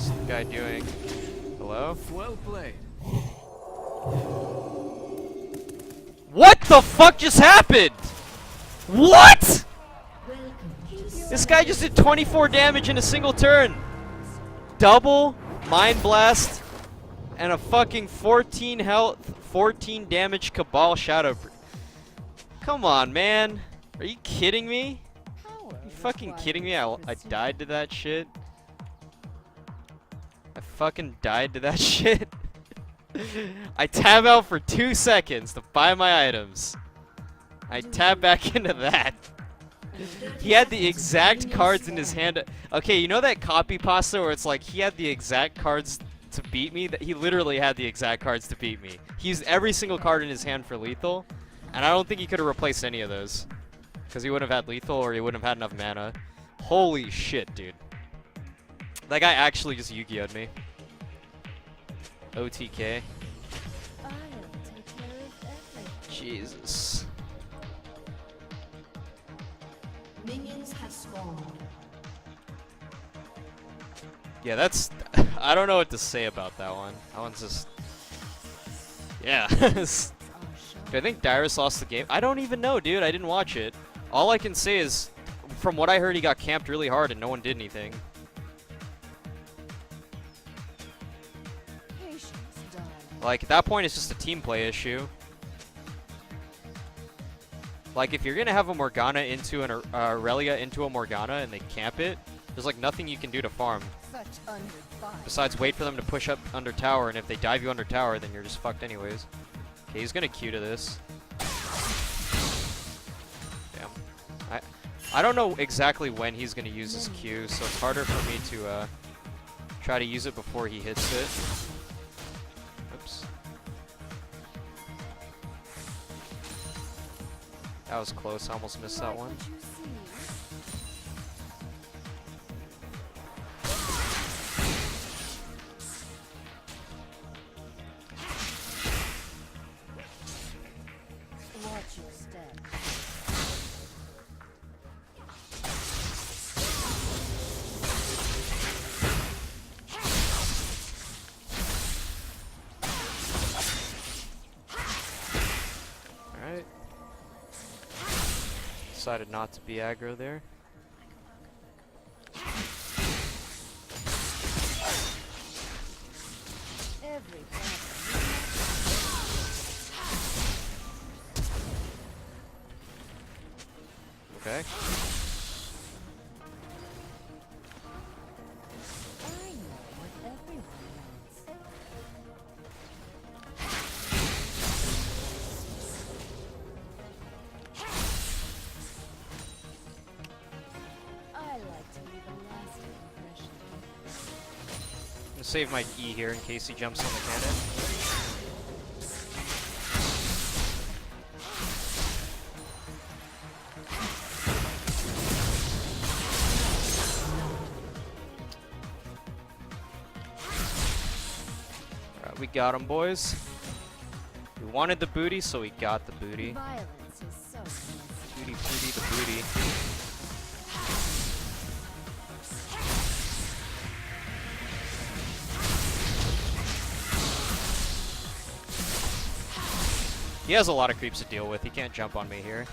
this guy doing? Hello? Well played. What the fuck just happened? What? This guy just did 24 damage in a single turn. Double, Mind Blast, and a fucking 14 health, 14 damage Cabal Shadow. Come on, man. Are you kidding me? Are you fucking kidding me? I died to that shit. I fucking died to that shit. I tab out for 2 seconds to buy my items. I tab back into that. He had the exact cards in his hand. Okay, you know that copy pasta where it's like he had the exact cards to beat me? That he literally had the exact cards to beat me. He used every single card in his hand for lethal, and I don't think he could have replaced any of those. Because he wouldn't have had lethal or he wouldn't have had enough mana. Holy shit, dude. That guy actually just Yu-Gi-Oh'd me. OTK. Jesus. Minions have spawned. Yeah, that's... I don't know what to say about that one. That one's just... Yeah. Do I think Dyrus lost the game? I don't even know, dude. I didn't watch it. All I can say is, from what I heard, he got camped really hard and no one did anything. Like, at that point, it's just a team play issue. Like, if you're gonna have a Morgana into an Irelia into a Morgana and they camp it, there's like nothing you can do to farm. Besides wait for them to push up under tower, and if they dive you under tower, then you're just fucked anyways. Okay, he's gonna Q to this. Damn. I don't know exactly when he's gonna use his Q, so it's harder for me to try to use it before he hits it. Oops. That was close, I almost missed that one. Watch your step. Alright. Decided not to be aggro there. Okay. I'm gonna save my E here in case he jumps on the cannon. Alright, we got him, boys. We wanted the booty, so we got the booty. Booty, booty, the booty. He has a lot of creeps to deal with. He can't jump on me here.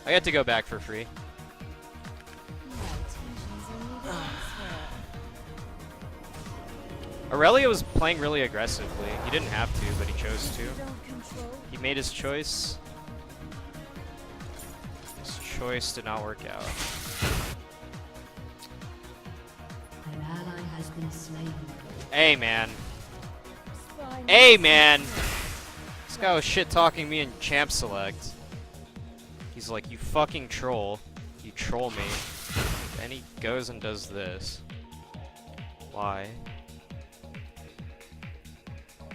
I get to go back for free. Irelia was playing really aggressively. He didn't have to, but he chose to. He made his choice. His choice did not work out. An ally has been slain. Hey, man. Hey, man! This guy was shit-talking me in Champ Select. He's like, you fucking troll. You troll me. And he goes and does this. Why?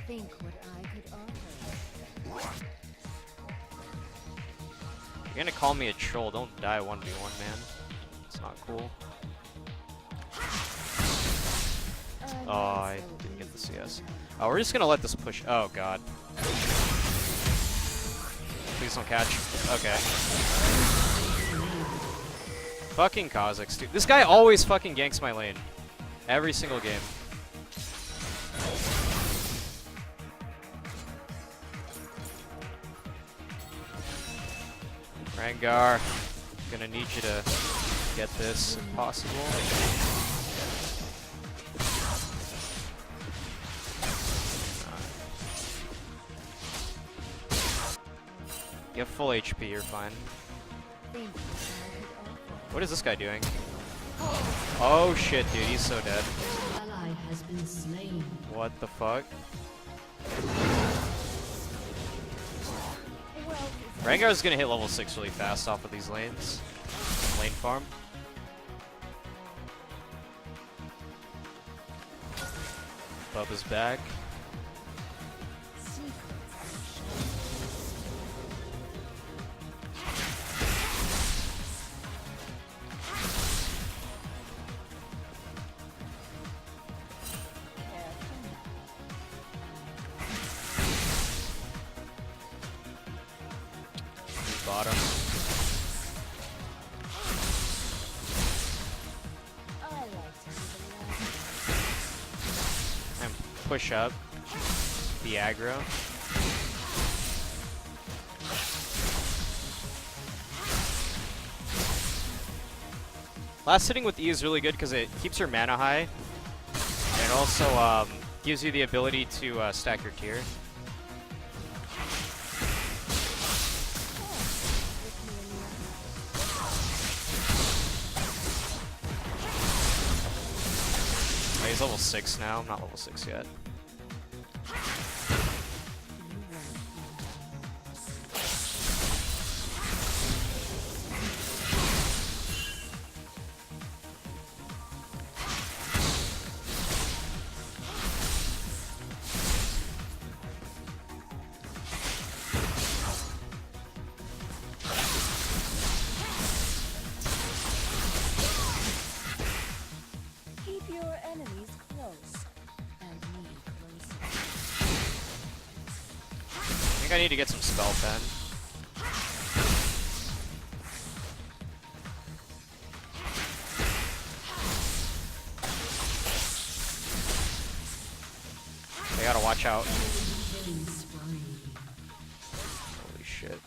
Think what I could offer. You're gonna call me a troll, don't die 1v1, man. It's not cool. Oh, I didn't get the CS. Oh, we're just gonna let this push. Oh, God. Please don't catch. Okay. Fucking Kha'Zix, dude. This guy always fucking ganks my lane. Every single game. Rengar, gonna need you to get this if possible. You have full HP, you're fine. What is this guy doing? Oh shit, dude, he's so dead. Ally has been slain. What the fuck? Rengar's gonna hit level 6 really fast off of these lanes. Lane farm. Bubba's back. Bottom. And push up the aggro. Last hitting with E is really good because it keeps your mana high, and it also gives you the ability to stack your tier. He's level 6 now. I'm not level 6 yet. I need to get some spell pen. They gotta watch out. Holy shit.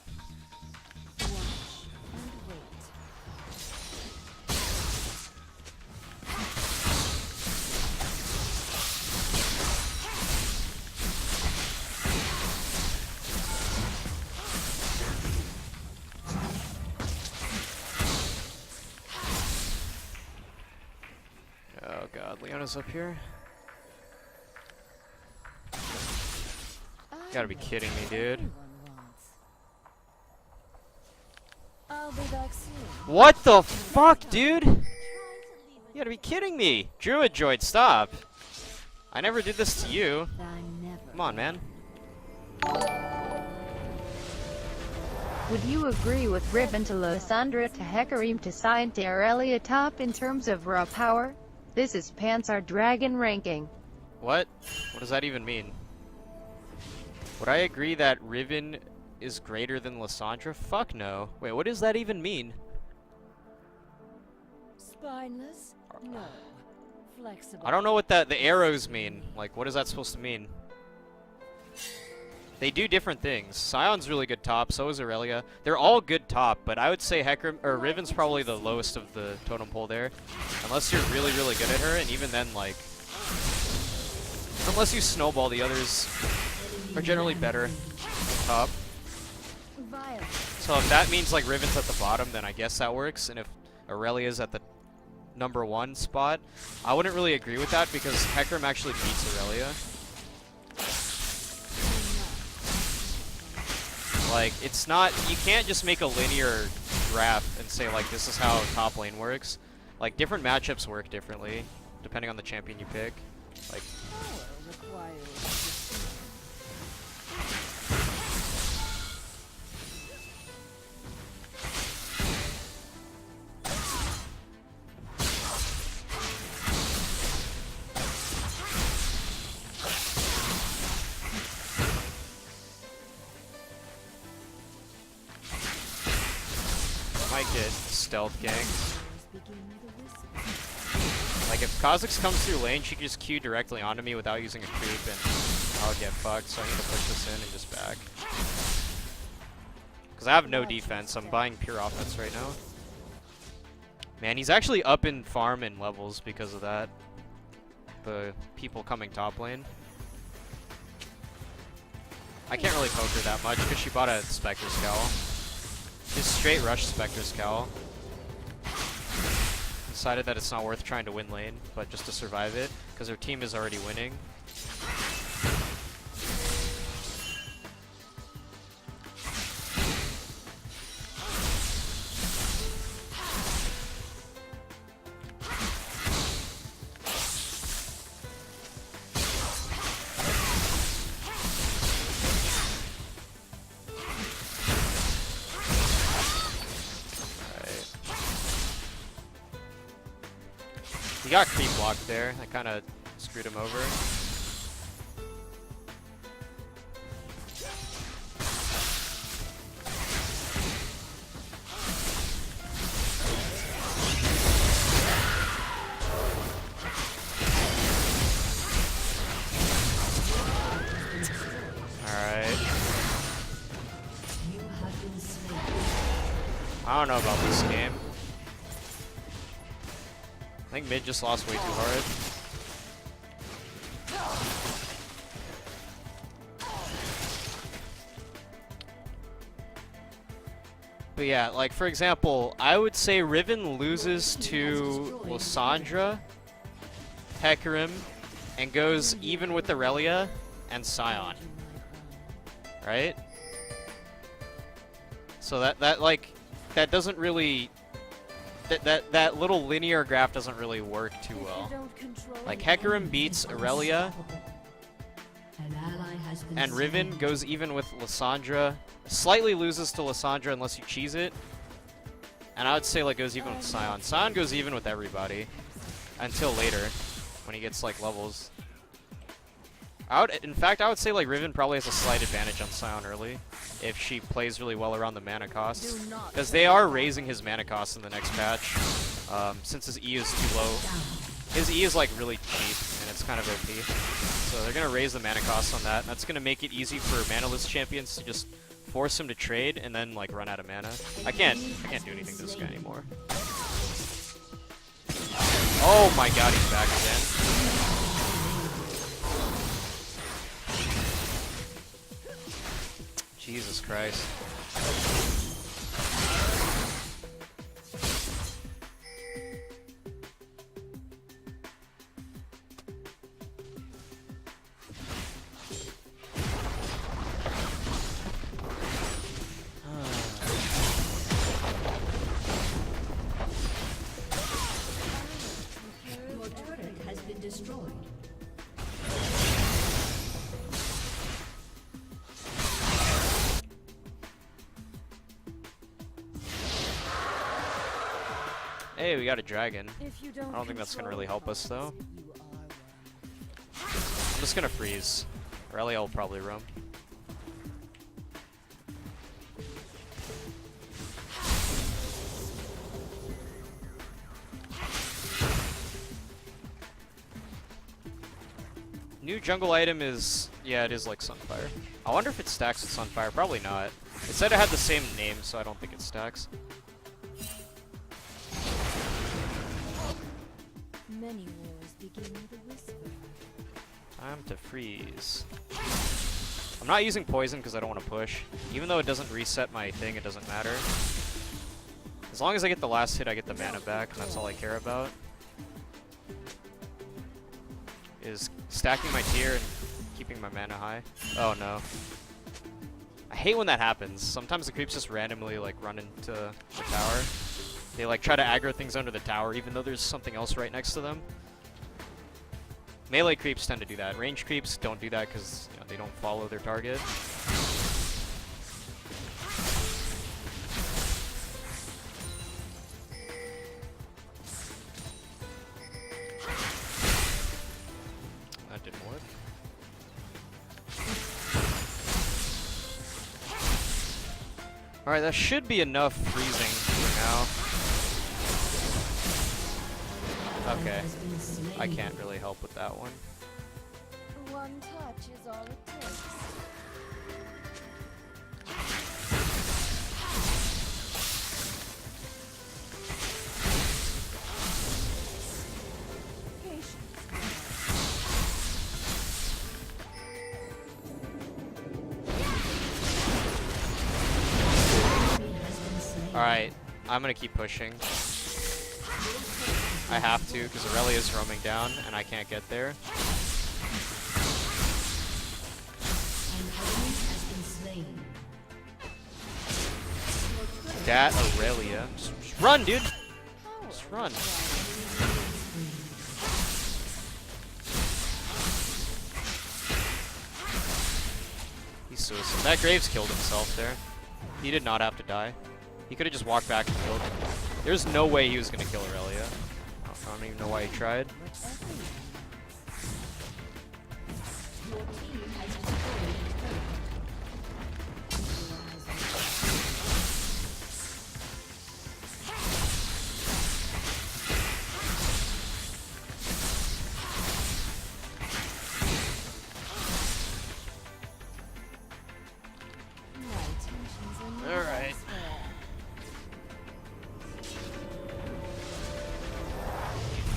Oh god, Leona's up here. You gotta be kidding me, dude. I'll be back soon. What the fuck, dude? You gotta be kidding me. Druid Droid, stop. I never did this to you. Come on, man. Would you agree with Riven to Lysandra to Hecarim to Sign to Irelia top in terms of raw power? This is Panzer Dragon ranking. What? What does that even mean? Would I agree that Riven is greater than Lysandra? Fuck no. Wait, what does that even mean? Spineless? No. Flexible. I don't know what the arrows mean. Like, what is that supposed to mean? They do different things. Scion's really good top, so is Irelia. They're all good top, but I would say Hecarim or Riven's probably the lowest of the totem pole there. Unless you're really, really good at her, and even then, like, unless you snowball, the others are generally better top. So if that means like Riven's at the bottom, then I guess that works. And if Irelia's at the #1 spot, I wouldn't really agree with that because Hecarim actually beats Irelia. Like, it's not, you can't just make a linear graph and say, like, this is how top lane works. Like, different matchups work differently, depending on the champion you pick. Like, might get stealth ganked. Like, if Kha'Zix comes through lane, she can just Q directly onto me without using a creep, and I'll get fucked, so I need to push this in and just back. Because I have no defense. I'm buying pure offense right now. Man, he's actually up in farm and levels because of that. The people coming top lane. I can't really poke her that much because she bought a Spectre Scowl. Just straight rush Spectre Scowl. Decided that it's not worth trying to win lane, but just to survive it, because her team is already winning. He got creep blocked there. I kind of screwed him over. Alright. I don't know about this game. I think mid just lost way too hard. But yeah, like for example, I would say Riven loses to Lysandra, Hecarim, and goes even with Irelia and Scion. Right? So that doesn't really that little linear graph doesn't really work too well. Like Hecarim beats Irelia, and Riven goes even with Lysandra. Slightly loses to Lysandra unless you cheese it. And I would say like goes even with Scion. Scion goes even with everybody until later when he gets like levels. In fact, I would say like Riven probably has a slight advantage on Scion early if she plays really well around the mana costs, because they are raising his mana cost in the next patch. Since his E is too low, his E is like really cheap and it's kind of OP. So they're gonna raise the mana cost on that, and that's gonna make it easy for manaless champions to just force him to trade and then like run out of mana. I can't do anything to this guy anymore. Oh my god, he's back again. Jesus Christ. Your turret has been destroyed. Hey, we got a dragon. If you I don't think that's gonna really help us though. you are one. I'm just gonna freeze. Irelia will probably roam. New jungle item is, yeah, it is like Sunfire. I wonder if it stacks with Sunfire. Probably not. It said it had the same name, so I don't think it stacks. Many wars begin with a whisper. Time to freeze. I'm not using poison because I don't want to push. Even though it doesn't reset my thing, it doesn't matter. As long as I get the last hit, I get the mana back, and that's all I care about. Is stacking my tier and keeping my mana high. Oh no. I hate when that happens. Sometimes the creeps just randomly like run into the tower. They like try to aggro things under the tower even though there's something else right next to them. Melee creeps tend to do that. Range creeps don't do that because they don't follow their target. That didn't work. Alright, that should be enough freezing for now. Okay. I can't really help with that one. One touch is all it takes. Alright, I'm gonna keep pushing. I have to, because Irelia is roaming down, and I can't get there. That Irelia. Just run, dude! Just run. He's suicide. That Graves killed himself there. He did not have to die. He could have just walked back and killed him. There's no way he was going to kill Irelia. I don't even know why he tried. Alright.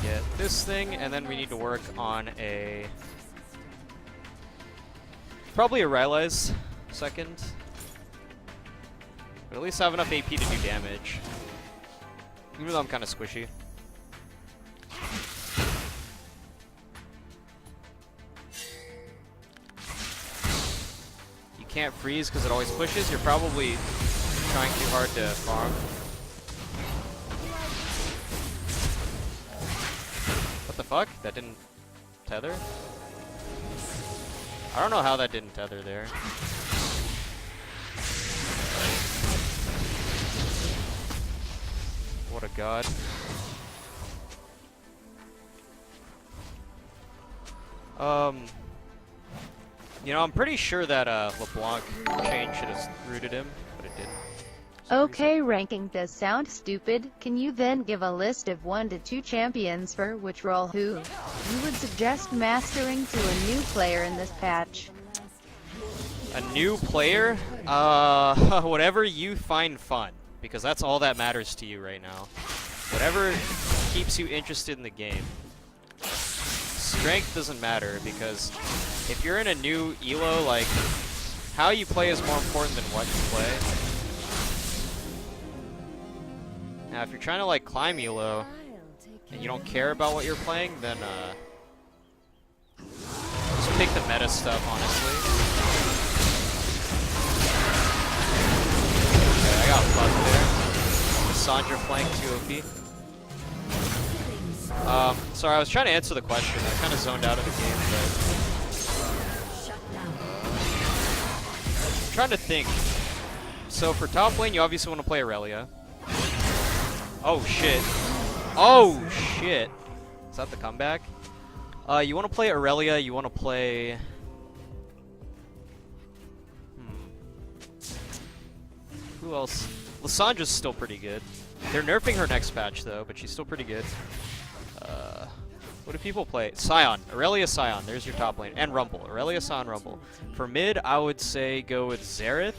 Get this thing, and then we need to work on a... probably a Rylai's second. But at least I have enough AP to do damage. Even though I'm kind of squishy. You can't freeze because it always pushes. You're probably trying too hard to farm. What the fuck? That didn't tether? I don't know how that didn't tether there. What a god. You know, I'm pretty sure that LeBlanc chain should have rooted him, but it didn't. Okay, ranking does sound stupid. Can you then give a list of 1 to 2 champions for which role who you would suggest mastering to a new player in this patch? A new player? Whatever you find fun, because that's all that matters to you right now. Whatever keeps you interested in the game. Strength doesn't matter, because if you're in a new elo, like, how you play is more important than what you play. Now, if you're trying to, like, climb elo, and you don't care about what you're playing, then, just pick the meta stuff, honestly. Okay, I got fucked there. Cassandra flank 2 OP. Sorry, I was trying to answer the question. I kind of zoned out of the game, but... I'm trying to think. So for top lane, you obviously want to play Irelia. Oh, shit. Oh, shit. Is that the comeback? You want to play Irelia, you want to play... Who else? Lissandra's still pretty good. They're nerfing her next patch, though, but she's still pretty good. What do people play? Sion. Irelia, Sion. There's your top lane. And Rumble. Irelia, Sion, Rumble. For mid, I would say go with Xerath,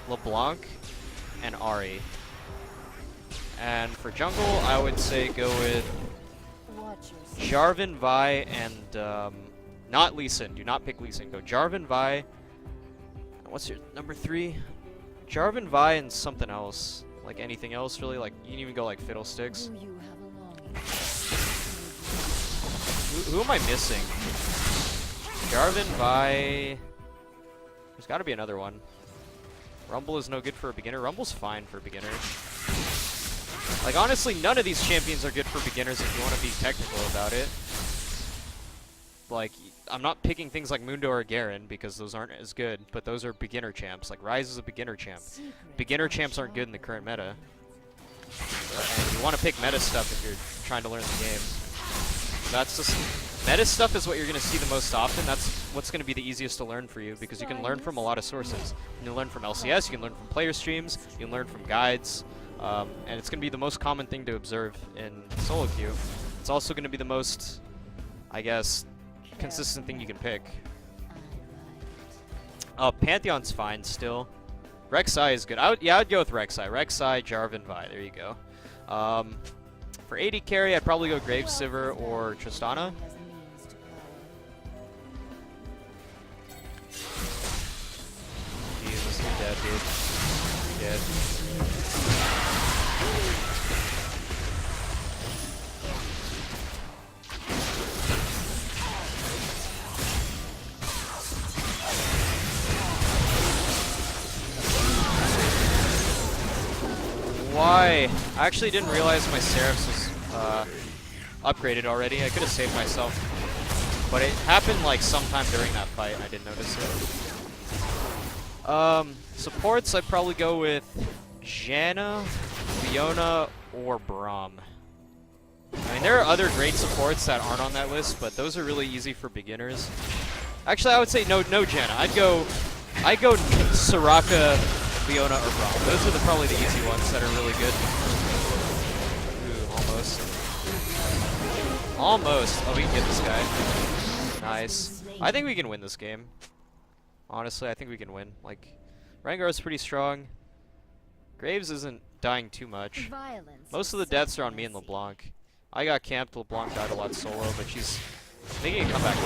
LeBlanc, and Ahri. And for jungle, I would say go with Jarvan, Vi, and not Lee Sin. Do not pick Lee Sin. Go Jarvan, Vi. What's your number 3? Jarvan, Vi, and something else. Like anything else, really. Like you can even go like Fiddlesticks. Who am I missing? Jarvan, Vi. There's got to be another one. Rumble is no good for a beginner. Rumble's fine for a beginner. Like, honestly, none of these champions are good for beginners if you want to be technical about it. Like, I'm not picking things like Mundo or Garen because those aren't as good, but those are beginner champs. Like, Ryze is a beginner champ. Beginner champs aren't good in the current meta. And you want to pick meta stuff if you're trying to learn the game. That's just... Meta stuff is what you're going to see the most often. That's what's going to be the easiest to learn for you because you can learn from a lot of sources. You can learn from LCS, you can learn from player streams, you can learn from guides. And it's going to be the most common thing to observe in solo queue. It's also going to be the most, I guess, consistent thing you can pick. Pantheon's fine still. Rek'Sai is good. I'd go with Rek'Sai. Rek'Sai, Jarvan, Vi. There you go. For AD carry, I'd probably go Gravesivir or Tristana. Jesus, you're dead, dude. Dead. Why? I actually didn't realize my Seraphs was upgraded already. I could have saved myself. But it happened like sometime during that fight. I didn't notice it. Supports, I'd probably go with Janna, Fiona, or Braum. I mean, there are other great supports that aren't on that list, but those are really easy for beginners. Actually, I would say no Janna. I'd go Soraka, Fiona, or Braum. Those are probably the easy ones that are really good. Ooh, almost. Almost. Oh, we can get this guy. Nice. I think we can win this game. Honestly, I think we can win. Like, Rengar's pretty strong. Graves isn't dying too much. Most of the deaths are on me and LeBlanc. I got camped, LeBlanc died a lot solo, but she's making a comeback now.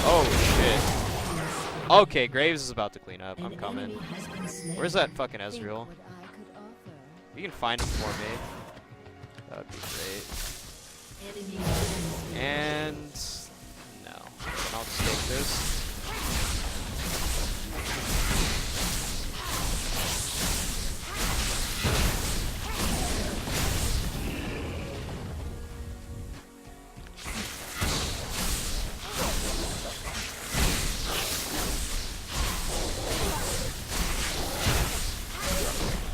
Oh, shit. Okay, Graves is about to clean up. I'm coming. Where's that fucking Ezreal? You can find him for me. That would be great. And... no. I'll just take this.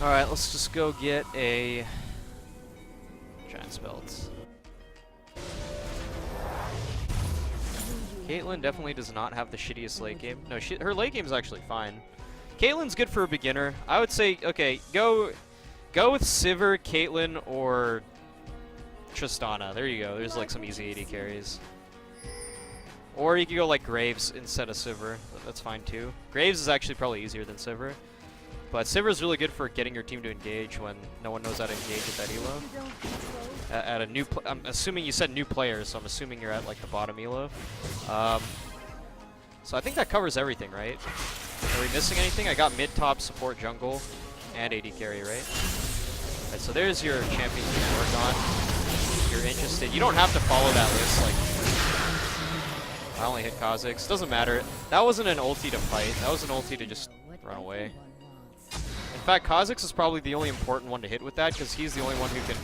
Alright, let's just go get a Giant's Belt. Caitlyn definitely does not have the shittiest late game. No, her late game is actually fine. Caitlyn's good for a beginner. I would say, okay, go with Sivir, Caitlyn, or Tristana. There you go. There's like some easy AD carries. Or you could go like Graves instead of Sivir. That's fine too. Graves is actually probably easier than Sivir. But Sivir is really good for getting your team to engage when no one knows how to engage at that elo. At a new, I'm assuming you said new players, so I'm assuming you're at like the bottom elo. So I think that covers everything, right? Are we missing anything? I got mid, top, support, jungle, and AD carry, right? Alright, so there's your champions you can work on. If you're interested, you don't have to follow that list. Like, I only hit Kha'Zix. Doesn't matter. That wasn't an ulti to fight. That was an ulti to just run away. In fact, Kha'Zix is probably the only important one to hit with that, because he's the only one who can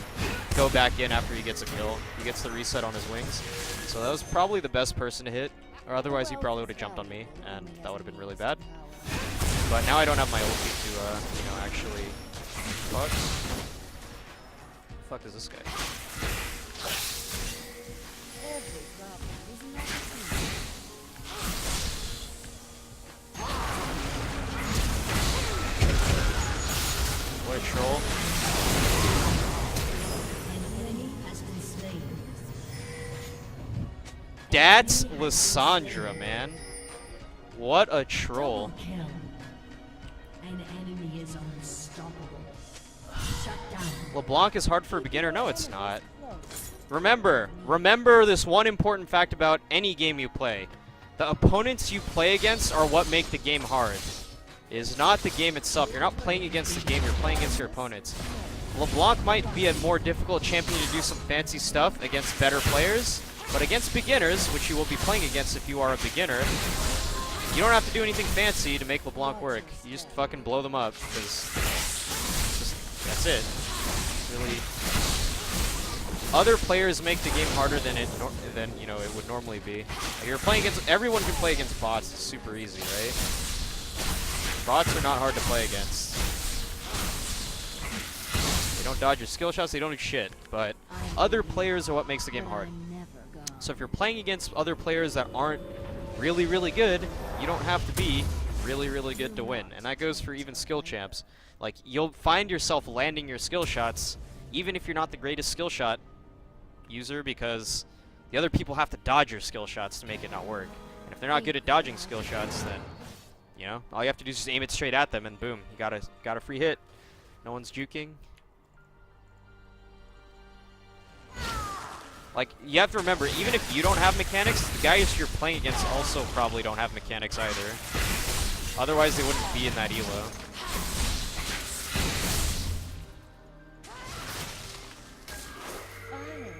go back in after he gets a kill. He gets the reset on his wings. So that was probably the best person to hit, or otherwise he probably would have jumped on me, and that would have been really bad. But now I don't have my ulti to, you know, actually... Fuck. The fuck is this guy? What a troll. That's Lissandra, man. What a troll. An enemy is unstoppable. Shut down. LeBlanc is hard for a beginner? No, it's not. Remember this one important fact about any game you play. The opponents you play against are what make the game hard. It is not the game itself. You're not playing against the game, you're playing against your opponents. LeBlanc might be a more difficult champion to do some fancy stuff against better players, but against beginners, which you will be playing against if you are a beginner, you don't have to do anything fancy to make LeBlanc work. You just fucking blow them up, because that's it. Really, other players make the game harder than you know it would normally be. Like, you're playing against everyone can play against bots. It's super easy, right? Bots are not hard to play against. They don't dodge your skill shots, they don't do shit, but other players are what makes the game hard. So if you're playing against other players that aren't really, really good, you don't have to be really, really good to win. And that goes for even skill champs. Like, you'll find yourself landing your skill shots, even if you're not the greatest skill shot user, because the other people have to dodge your skill shots to make it not work. And if they're not good at dodging skill shots, then... you know, all you have to do is just aim it straight at them, and boom, you got a free hit. No one's juking. Like, you have to remember, even if you don't have mechanics, the guys you're playing against also probably don't have mechanics either. Otherwise, they wouldn't be in that elo.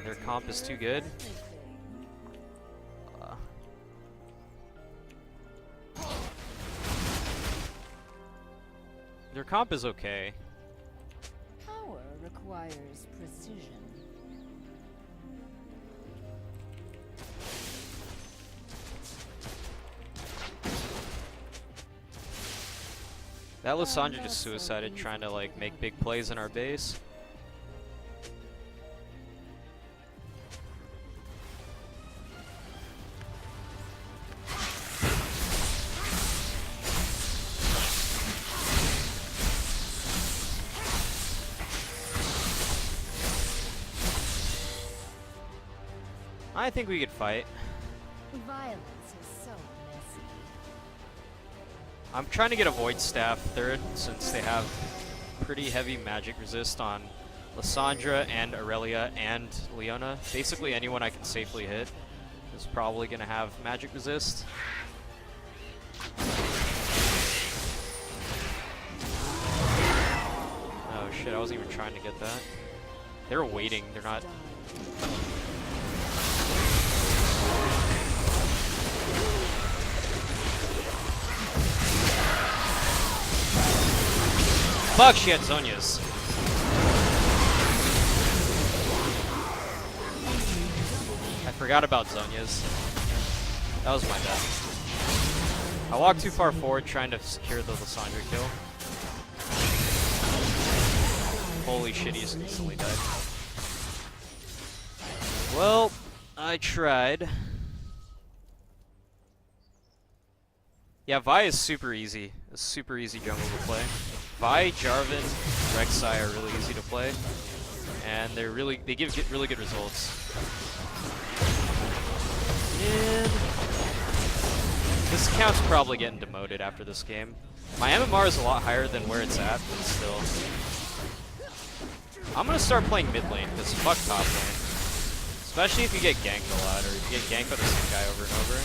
Their comp is too good. Their comp is okay. requires precision. That Lysandra just suicided trying to like make big plays in our base. I think we could fight. Violence is so messy. I'm trying to get a Void Staff third since they have pretty heavy magic resist on Lysandra and Irelia and Leona. Basically anyone I can safely hit is probably going to have magic resist. Oh shit, I wasn't even trying to get that. They're waiting, they're not... Fuck, she had Zhonya's. I forgot about Zhonya's. That was my bad. I walked too far forward trying to secure the Lysandra kill. Holy shit, he just instantly died. Well, I tried. Yeah, Vi is super easy. A super easy jungle to play. Vi, Jarvan, Rek'Sai are really easy to play, and they give really good results. And this account's probably getting demoted after this game. My MMR is a lot higher than where it's at, but still. I'm gonna start playing mid lane because fuck top lane, especially if you get ganked a lot or if you get ganked by the same guy over and over.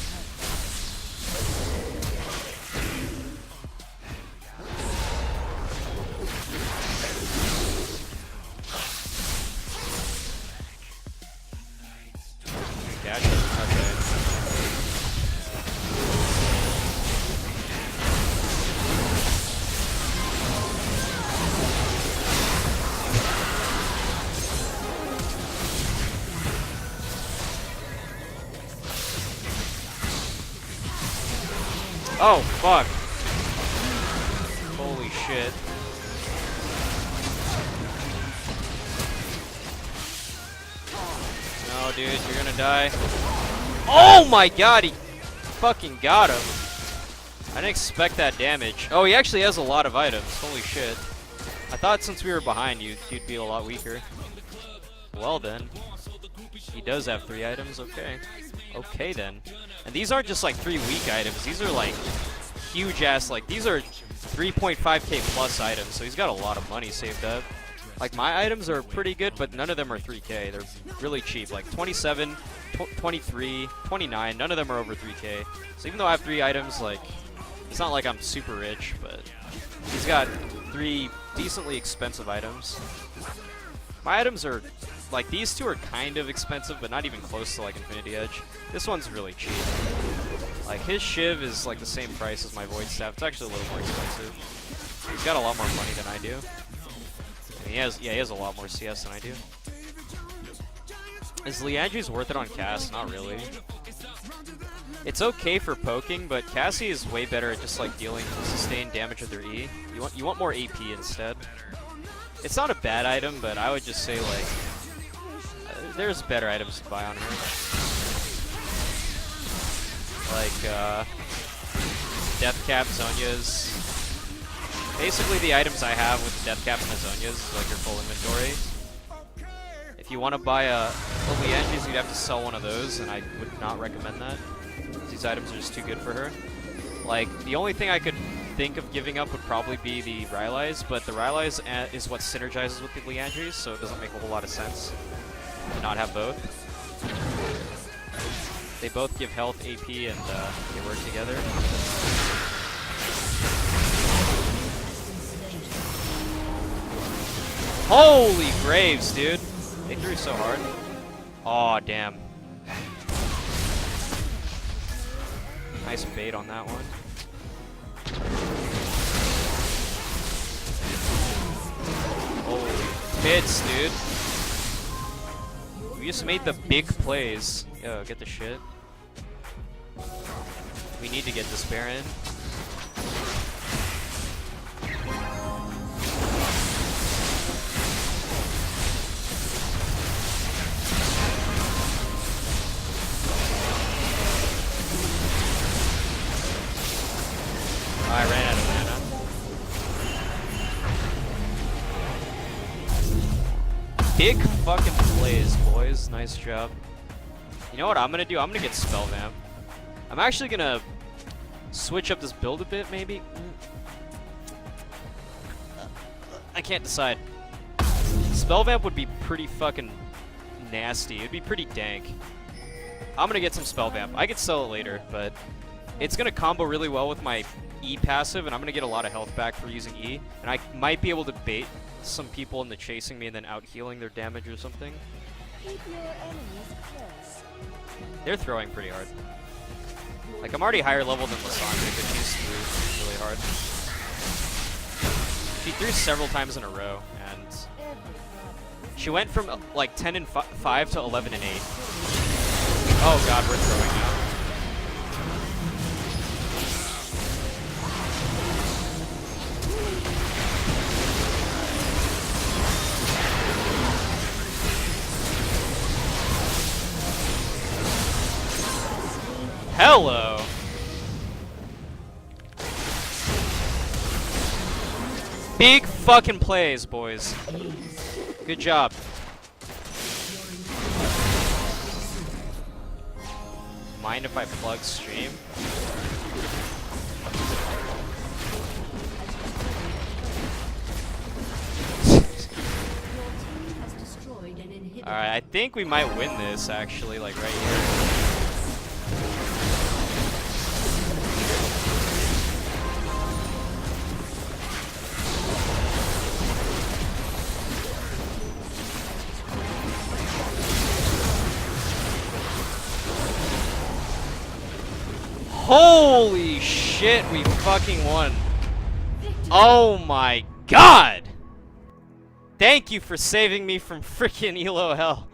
Oh, fuck. Holy shit. No, dude, you're gonna die. Oh my god, he fucking got him. I didn't expect that damage. Oh, he actually has a lot of items. Holy shit. I thought since we were behind you, you'd be a lot weaker. Well then. He does have 3 items, okay. Okay then. And these aren't just like 3 weak items, these are like huge ass, like these are 3.5k plus items, so he's got a lot of money saved up. Like my items are pretty good, but none of them are 3k, they're really cheap, like 27, 23, 29, none of them are over 3k. So even though I have 3 items, like, it's not like I'm super rich, but he's got 3 decently expensive items. My items are, like, these 2 are kind of expensive, but not even close to, like, Infinity Edge. This one's really cheap. Like, his Shiv is, like, the same price as my Void Staff. It's actually a little more expensive. He's got a lot more money than I do. And he has a lot more CS than I do. Is Liandry's worth it on Cass? Not really. It's okay for poking, but Cassie is way better at just, like, dealing sustained damage with her E. You want more AP instead. It's not a bad item, but I would just say, like, there's better items to buy on her. Like, Death Cap, Zhonya's. Basically, the items I have with the Death Cap and the Zhonya's is like your full inventory. If you want to buy a Liandry's, you'd have to sell one of those, and I would not recommend that. These items are just too good for her. Like, the only thing I could think of giving up would probably be the Rylai's, but the Rylai's is what synergizes with the Liandry's, so it doesn't make a whole lot of sense to not have both. They both give health, AP, and they work together. Holy Graves, dude! They threw so hard. Aw, damn. Nice bait on that one. Holy bits, dude. We just made the big plays. Yo, get the shit. We need to get this Baron. I ran out of mana. Big fucking plays, boys. Nice job. You know what I'm gonna do? I'm gonna get Spell Vamp. I'm actually gonna switch up this build a bit, maybe. I can't decide. Spell Vamp would be pretty fucking nasty. It'd be pretty dank. I'm gonna get some Spell Vamp. I could sell it later, but it's gonna combo really well with my E passive, and I'm gonna get a lot of health back for using E. And I might be able to bait some people into chasing me and then out healing their damage or something. Keep your enemies close. They're throwing pretty hard. Like, I'm already higher level than Lysandre, but she's threw really hard. She threw several times in a row, and she went from like 10 and 5 to 11 and 8. Oh god, we're throwing now. Hello! Big fucking plays, boys. Good job. Mind if I plug stream? Alright, I think we might win this, actually, like right here. Holy shit, we fucking won. Oh my god! Thank you for saving me from freaking Elo hell.